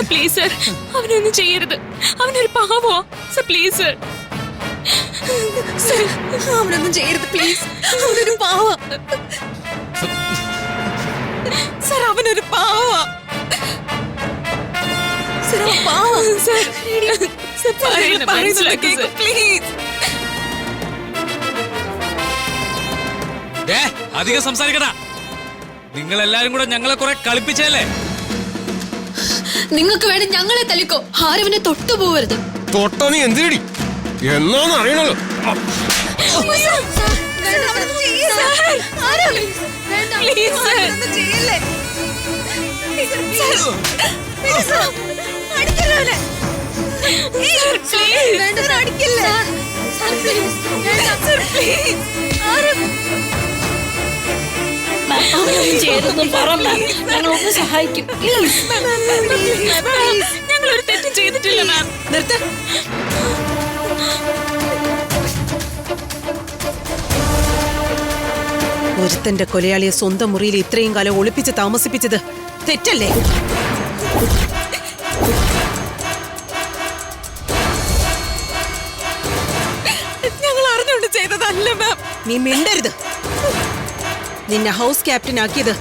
Please sir, അവനൊന്നും ചെയ്യരുത്. അവനൊരു പാവോ സർ. പ്ലീസ് സർ, അവനൊന്നും ചെയ്യരുത് പ്ലീസ്. അവനൊരു പാവ സർ. അവനൊരു പാവ സർ. പാവ സർ. പ്ലീസ്. അധികം സംസാരിക്കണ്ട. നിങ്ങൾ എല്ലാരും കൂടെ ഞങ്ങളെ കുറെ കളിപ്പിച്ചല്ലേ. നിങ്ങൾക്ക് വേണ്ടി ഞങ്ങളെ തല്ലിക്കോ, ആരവനെ തൊട്ടുപോകരുത്. തൊട്ടോ നീ എന്തിനടി എന്നാന്ന് അറിയണല്ലോ. ഞങ്ങളൊന്ന് സഹായിക്കും. ഞങ്ങളൊരു തെറ്റും ചെയ്തിട്ടില്ല മാം. നിർത്ത. ഒരുത്തന്റെ കൊലയാളിയെ സ്വന്തം മുറിയിൽ ഇത്രയും കാലം ഒളിപ്പിച്ച് താമസിപ്പിച്ചത് തെറ്റല്ലേ? ഞങ്ങൾ അറിഞ്ഞുകൊണ്ട് ചെയ്തതല്ല മാം. നീ മിണ്ടരുത്. നിന്നെ ഹൗസ് ക്യാപ്റ്റൻ ആക്കിയത്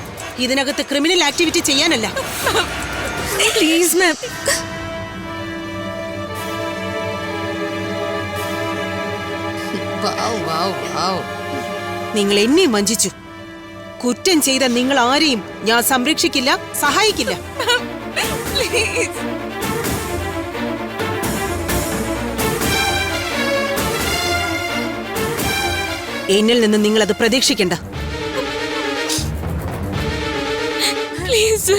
ഇതിനകത്ത് ക്രിമിനൽ ആക്ടിവിറ്റി ചെയ്യാനല്ല. Please ma'am. നിങ്ങൾ എന്നെ വഞ്ചിച്ചു. കുറ്റം ചെയ്ത നിങ്ങൾ ആരെയും ഞാൻ സംരക്ഷിക്കില്ല, സഹായിക്കില്ല. എന്നിൽ നിന്ന് നിങ്ങൾ അത് പ്രതീക്ഷിക്കണ്ട. പ്ലീസ്.